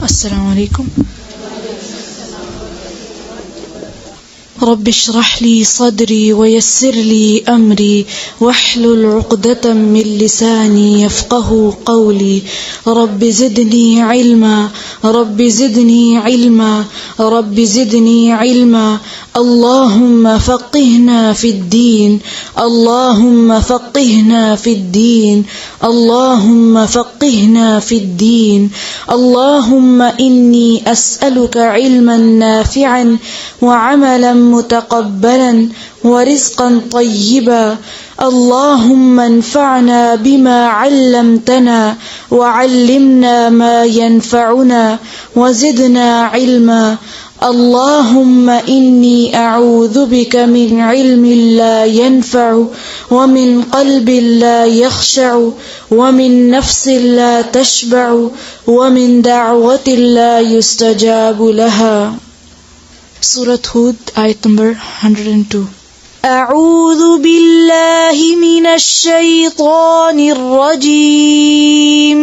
السلام عليكم. رب اشرح لي صدري ويسر لي أمري واحلل عقدة من لساني يفقه قولي. رب زدني علما، رب زدني علما، رب زدني علما. اللهم فقهنا في الدين، اللهم فقهنا في الدين، اللهم فقهنا في الدين. اللهم إني أسألك علما نافعا وعملا متقبلا ورزقا طيبا. اللهم انفعنا بما علمتنا وعلمنا ما ينفعنا وزدنا علما. اللهم إني أعوذ بك من علم لا ينفع ومن قلب لا يخشع ومن نفس لا تشبع ومن دعوة لا يستجاب لها. Surah Hud, ayat number 102. أعوذ بالله من الشيطان الرجيم.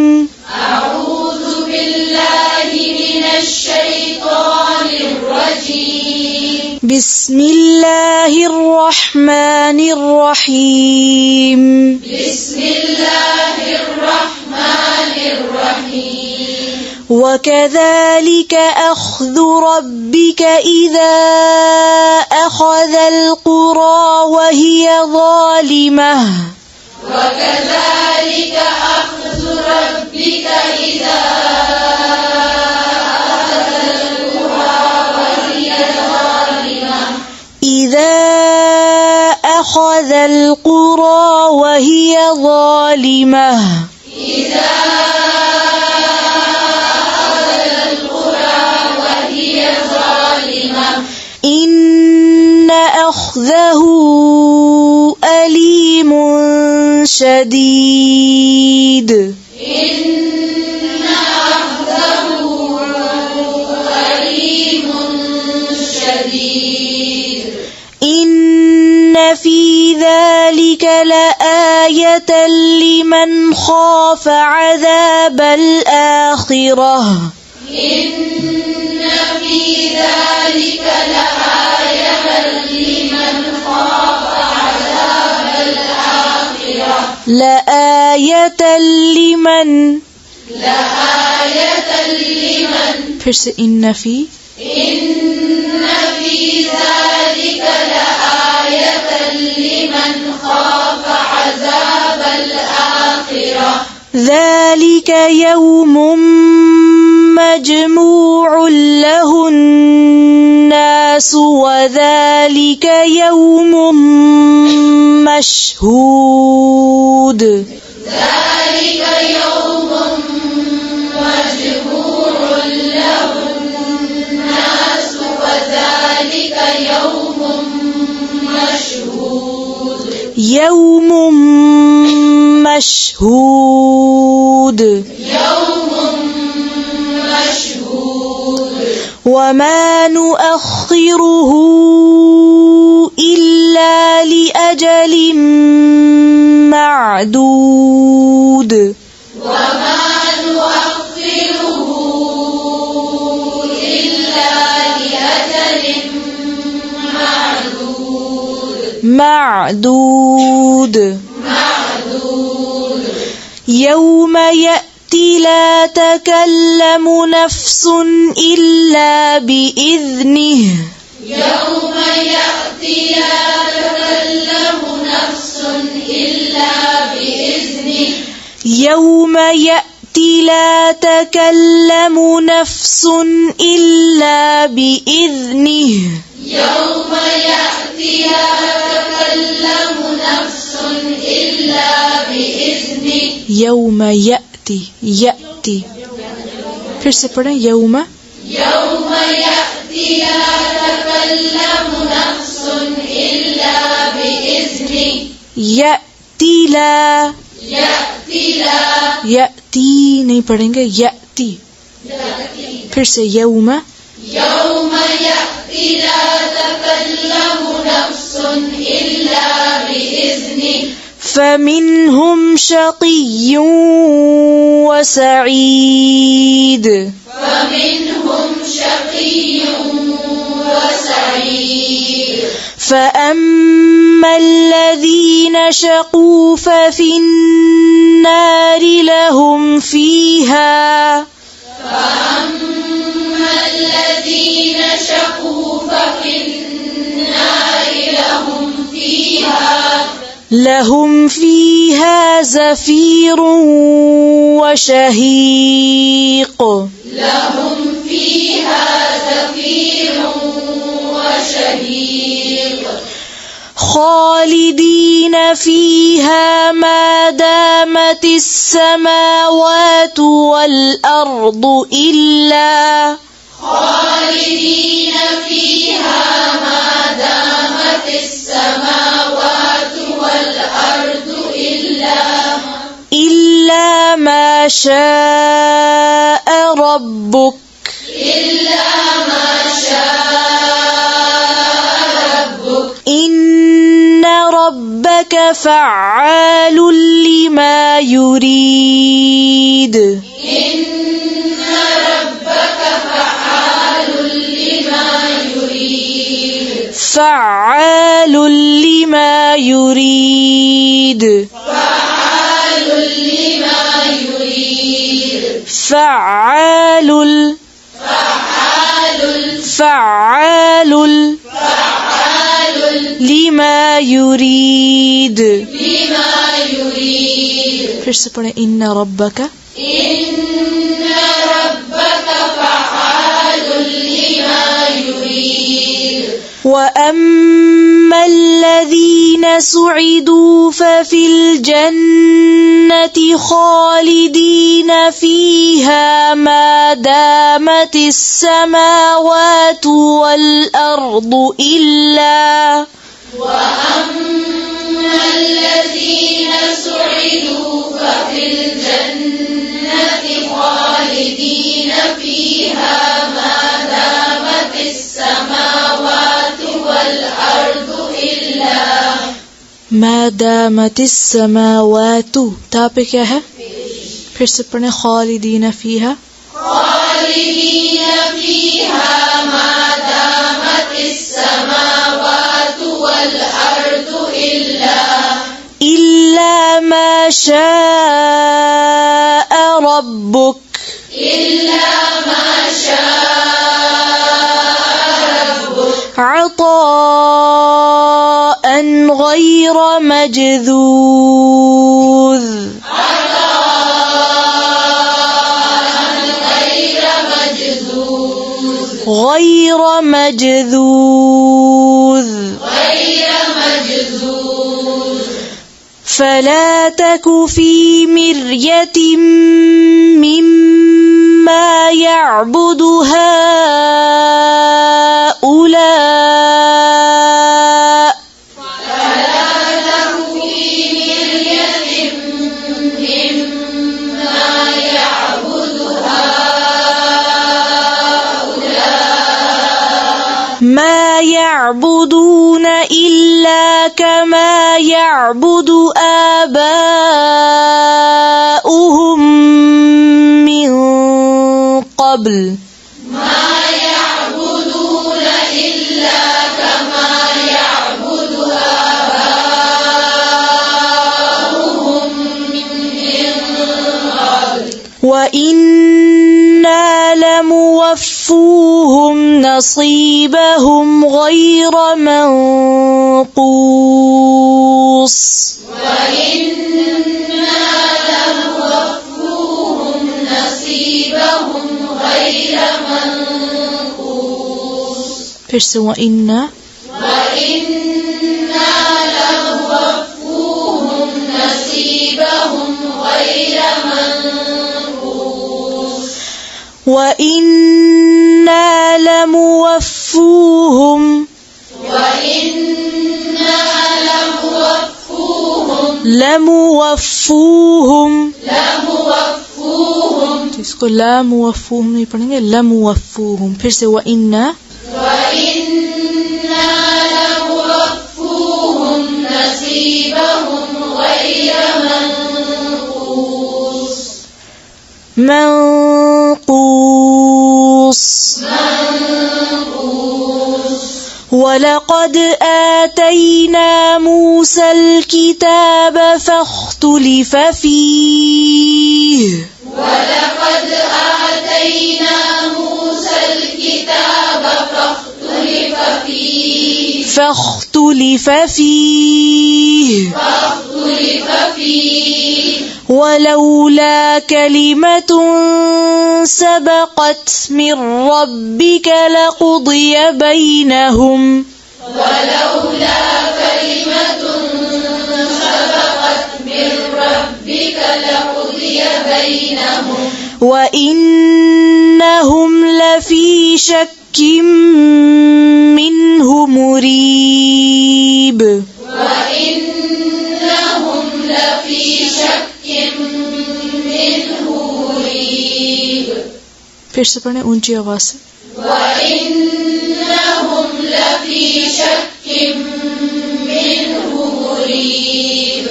أعوذ بالله من الشيطان الرجيم. بسم الله الرحمن الرحيم. بسم الله الرحمن الرحيم. وكذلك أخذ ربك إذا أخذ القرى وهي ظالمة. وكذلك أخذ ربك إذا أخذ القرى وهي ظالمة. إذا أخذ القرى وهي ظالمة. إذا إن أخذه أليم شديد. إن أخذه أليم شديد. إن في ذلك لآية لمن خاف عذاب الآخرة. إن في ذلك لآية لمن خاف عذاب الآخرة. لآية لمن. لآية لمن. फिर से إن في. إن في ذلك لآية لمن خاف عذاب الآخرة. ذلك يوم مجموع له الناس وذلك يوم مشهود. ذلك يوم مجموع له الناس وذلك يوم مشهود. يوم مشهود. يوم مشهود. وما نؤخره إلا لأجل معدود. وما نؤخره إلا لأجل معدود. يوم يأتي لا تكلم نفس إلا بإذنه. يوم يأتي لا تكلم نفس إلا بإذنه. يوم يأتي لا تكلم نفس إلا بإذنه. يوم يأتي لا تكلم نفس إلا بإذنه. يوم يأتي. يأتي फिर से पढ़ें يوم. يوم يأتي لا تكلم نفس إلا بإذنه. يأتي لا. يأتي لا. يأتي नहीं पढ़ेंगे يأتي. फिर से يوم. يوم يأتي لا تكلم نفس إلا بإذنه. فمنهم شقي وسعيد. فمنهم شقي وسعيد فأما الذين شقوا ففي النار لهم فيها فأما الذين شقوا ففي النار لهم فيها زفير وشهيق لهم فيها زفير وشهيق خالدين فيها ما دامت السماوات والأرض إلا خالدين فيها ما دامت السماوات والأرض إلا ما شاء ربك إلا ما شاء ربك إن ربك فعال لما يريد إن ربك فعال لما يريد فعال لما يريد فعال لما يريد فعال فعال لما يريد لما يريد फिर से पढ़े إن ربك إن ربك فعال لما يريد وأما الذين سعدوا ففي الجنة خالدين فيها ما دامت السماوات والأرض إلا وأما الذين سعدوا ففي الجنة خالدين فيها ما دامت السماوات والأرض إلا ما دامت السماوات ताप क्या है फिर से पढ़े خالدين فيها خالدين فيها ما دامت السماوات والأرض إلا ما شاء ربك إلا ما شاء ربك عطاء غير مجذوذ غير مجذوذ فلا تك في مرية مما يعبد هؤلاء ما يعبدون إلا كما يعبد آباؤهم من قبل ما يعبدون إلا كما يعبد آباؤهم من قبل وإنا لموفوهم نصيبهم غير منقوص وإنا لموفوهم نصيبهم غير منقوص फिर से وإنا لموفوهم نصيبهم غير منقوص وإنا لموفوهم तो इसको ला मुवफ्फूहुम नहीं पढ़ेंगे लमुवफ्फूहुम फिर से वइन्ना لموفوهم نصيبهم غير منقوص من منقوص ولقد آتينا موسى الكتاب فاختلف فيه فاختلف فيه ولولا كلمة سبقت من ربك لقضي بينهم وإنهم لفي شك منه مريب फिर से पढ़ें ऊंची आवाज से وَإِنَّهُمْ لَفِي شَكٍّ مِّنْهُ مُرِيبٍ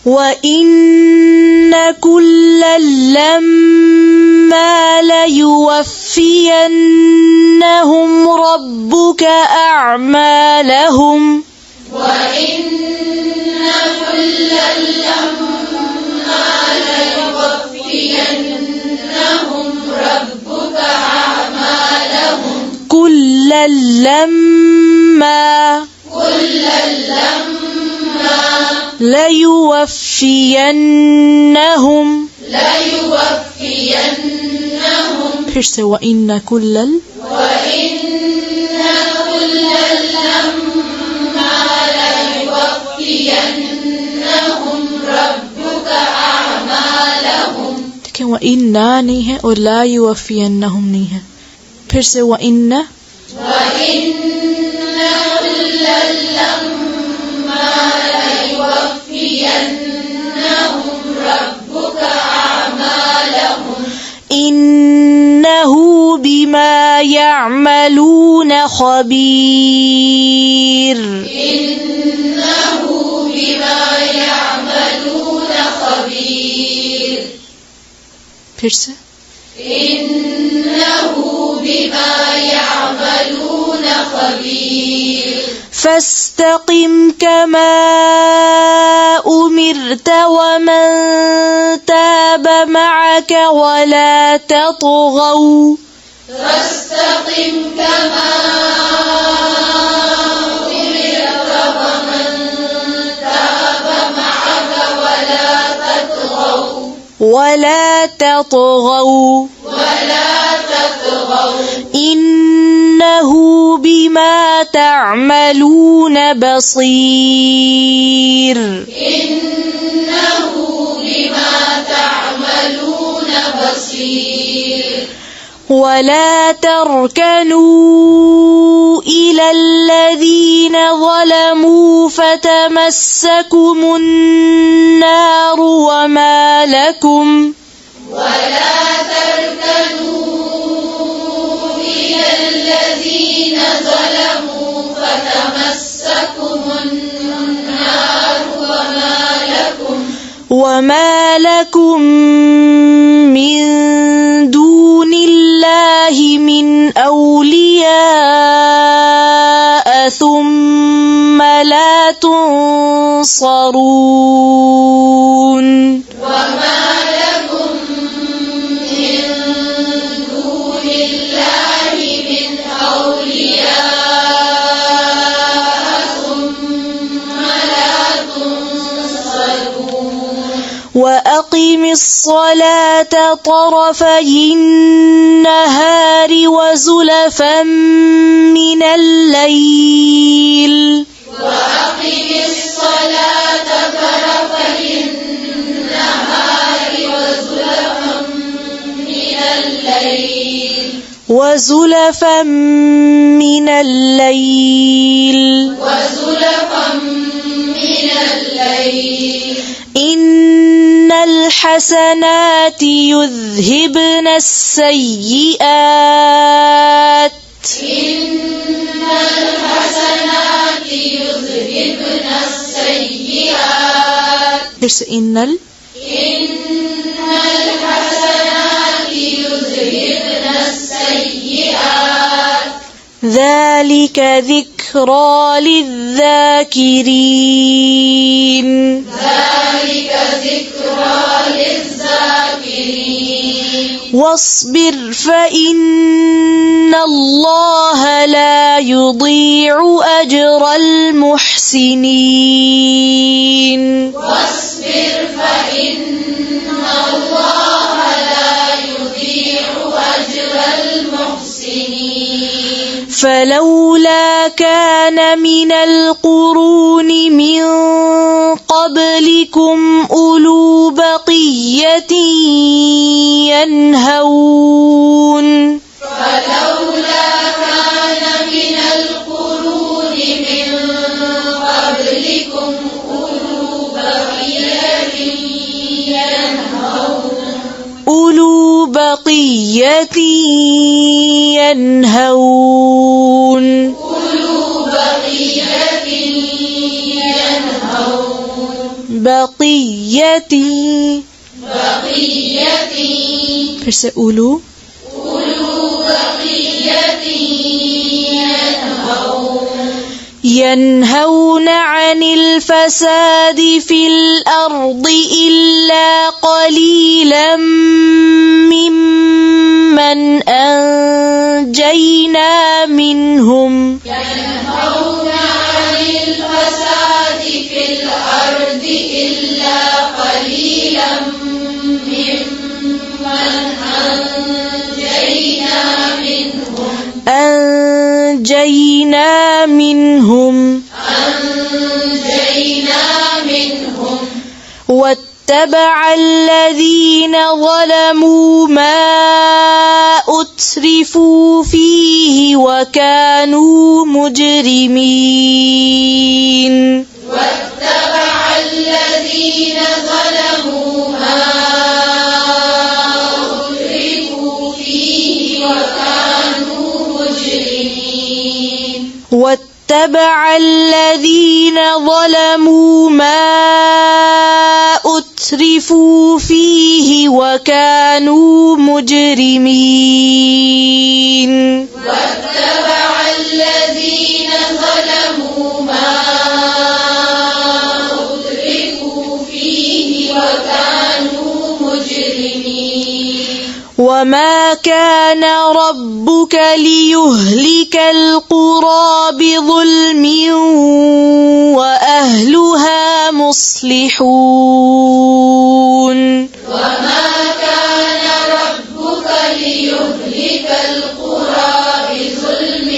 وَإِنَّ كُلًّا لَّمَّا لَيُوَفِّيَنَّهُمْ رَبُّكَ أَعْمَالَهُمْ وَإِنَّ كُلًّا لَّمَّا لَيُوَفِّيَنَّهُمْ رَبُّكَ أَعْمَالَهُمْ كُلًّا لَّمَّا لَيُوَفِّيَنَّهُمْ फिर से وَإِنَّ كُلًّا لَّمَّا لَيُوَفِّيَنَّهُمْ رَبُّكَ أَعْمَالَهُمْ देखिए وَإِنَّا नहीं है और لا يُوَفِّيَنَّهُم नहीं है फिर से وَإِنَّ كُلًّا لَّمَّا لَيُوَفِّيَنَّهُمْ رَبُّكَ أَعْمَالَهُمْ إِنَّهُ بِمَا يَعْمَلُونَ خَبِيرٌ إِنَّهُ بِمَا يَعْمَلُونَ خَبِيرٌ फिर से إِنَّهُ بِمَا يَعْمَلُونَ خَبِيرٌ فاستقم كما أمرت ومن تاب معك ولا تطغوا فاستقم كما أمرت ومن تاب معك ولا تطغوا إنه بما تعملون بصير ولا تركنوا إلى الذين ظلموا فتمسكم النار وما لكم وما لكم من دون الله من أولياء ثم لا تنصرون وأقم الصلاة طرفي النهار وزلفا من الليل وزلفا من الليل إن الحسنات يذهبن السيئات إن الحسنات السيئات ذلك ذكرى للذاكرين ذلك ذكرى للذاكرين واصبر فإن الله لا يضيع أجر المحسنين واصبر فإن الله لا يضيع أجر المحسنين فلولا كان من القرون من قبلكم أولو بقية ينهون فلولا كان من القرون من قبلكم أولو بقية ينهون بقية फिर से उलू ينهون عن الفساد في الأرض إلا قليلا ممن أنجينا منهم ينهون عن الفساد في الأرض إلا قليلا ممن أنجينا منهم واتبع الذين ظلموا ما أترفوا فيه وكانوا مجرمين واتبع الذين ظلموا ما أترفوا فيه وكانوا مجرمين واتبع الذين ظلموا ما أترفوا فيه وكانوا مجرمين واتبع الذين ظلموا ما أترفوا فيه وكانوا مجرمين وما كان ربك ليهلك القرى بظلم وأهلها مصلحون وما كان ربك ليهلك القرى بظلم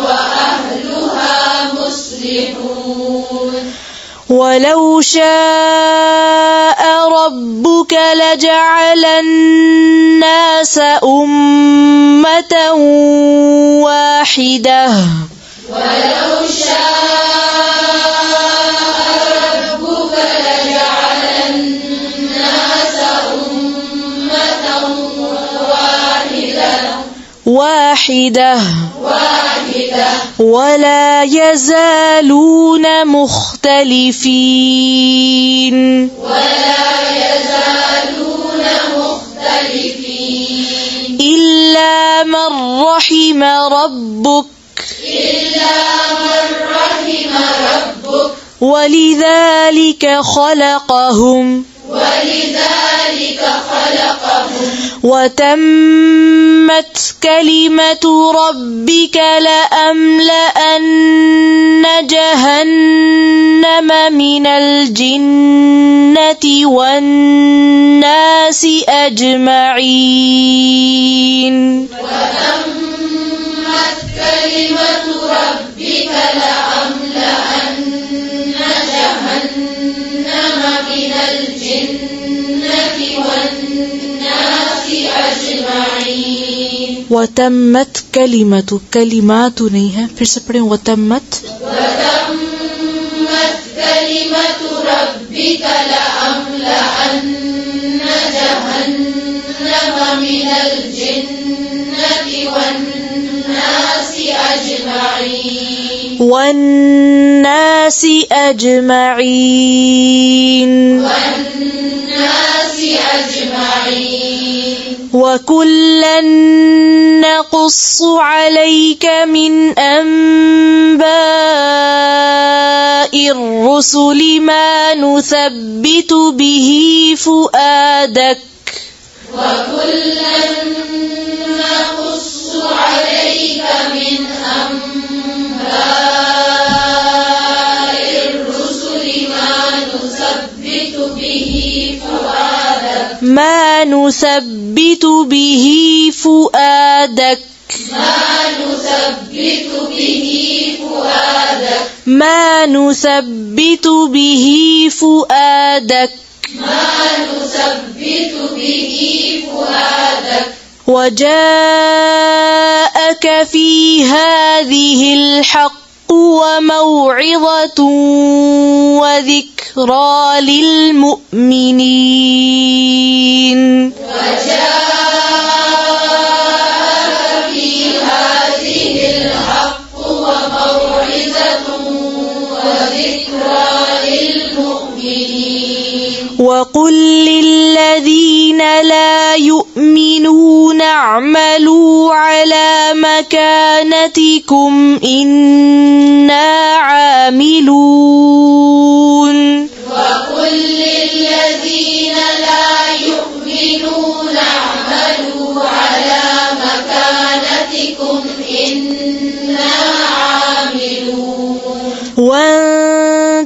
وأهلها مصلحون ولو شاء ربك لجعل الناس أمة واحدة ولو شاء ربك لجعل الناس أمة واحدة ولا يزالون مختلفين إلا من رحم ربك ولذلك خلقهم وتمت كلمة ربك لأملأن جهنم من الجنة والناس أجمعين وتمت كلمة ربك لأملأن جهنم من الجنة والناس أجمعين وتمت كلمات नहीं है फिर से पढ़ें وتمت كلمة ربك لأملأن جهنم من الجنة والناس أجمعين وكلا نقص عليك من أنباء الرسل ما نثبت به فؤادك وكلا نقص عليك من أنباء الرسل ما نثبت به فؤادك وجاءك في هذه الحق وموعظة وذكرى للمؤمنين وقل للذين لا يؤمنون اعملوا على مكانتكم إنا عاملون وقل للذين لا يؤمنون اعملوا على مكانتكم إنا عاملون وانتظروا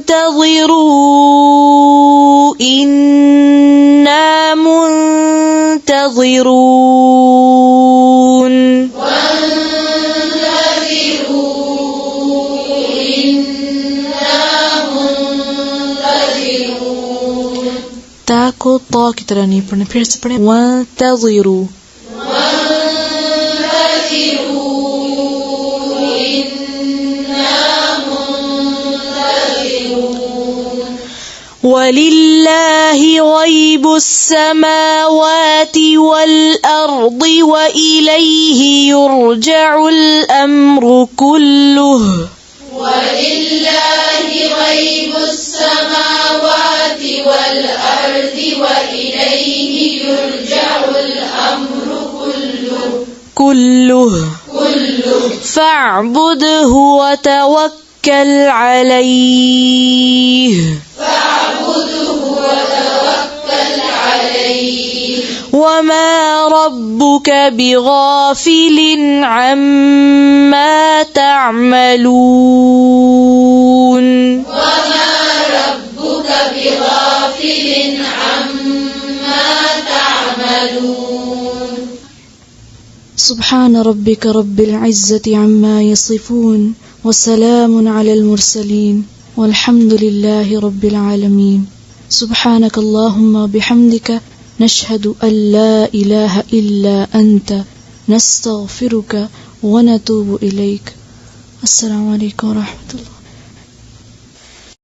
إنا منتظرون تا को तो की तरह नहीं पढ़ने फिर से पढ़े वंतज़िरू ولله غيب السماوات والأرض وإليه يرجع الأمر كله ولله غيب السماوات والأرض وإليه يرجع الأمر كله فاعبده وتوكل عليه وما ربك بغافل عما تعملون سبحان ربك رب العزة عما يصفون وسلام على المرسلين والحمد لله رب العالمين سبحانك اللهم بحمدك نشهد أن لا إله إلا أنت نستغفرك ونتوب إليك. السلام عليكم ورحمة الله.